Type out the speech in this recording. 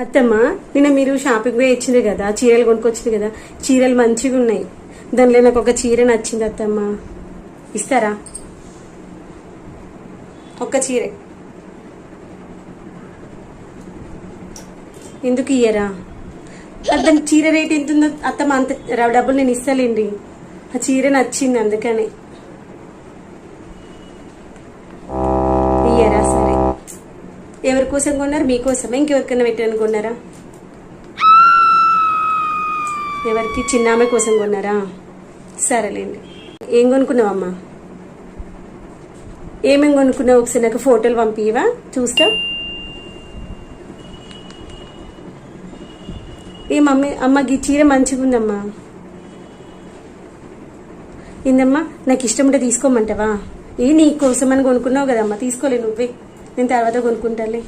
అత్తమ్మ నిన్న మీరు షాపింగ్ పోయి ఇచ్చింది కదా, చీరలు కొనుక్కొచ్చింది కదా, చీరలు మంచిగా ఉన్నాయి. దానిలో నాకు ఒక చీర నచ్చింది అత్తమ్మ, ఇస్తారా? ఒక్క చీరే. ఎందుకు ఇయ్యరా? దాని చీర రేట్ ఎంత ఉందో అత్తమ్మ, అంత డబ్బులు నేను ఇస్తాలేండి. ఆ చీర నచ్చింది అందుకని. ఇయ్యరా? సరే. ఎవరి కోసం కొన్నారు? మీకోసమే, ఇంకెవరికైనా పెట్టాను కొన్నారా? ఎవరికి? చిన్నామె కోసం కొన్నారా? సరేలేండి. ఏం కొనుక్కున్నావమ్మా? ఏమేమి కొనుక్కున్నావు? ఒకసారి నాకు ఫోటోలు పంపివా, చూస్తా. మమ్మీ అమ్మకి చీర మంచిగా ఉందమ్మా. ఏందమ్మా, నాకు ఇష్టం ఉంటే తీసుకోమంటావా? నీ కోసం అని కొనుక్కున్నావు కదమ్మా, తీసుకోలే నువ్వే, నేను తర్వాత కొనుక్కుంటాలే.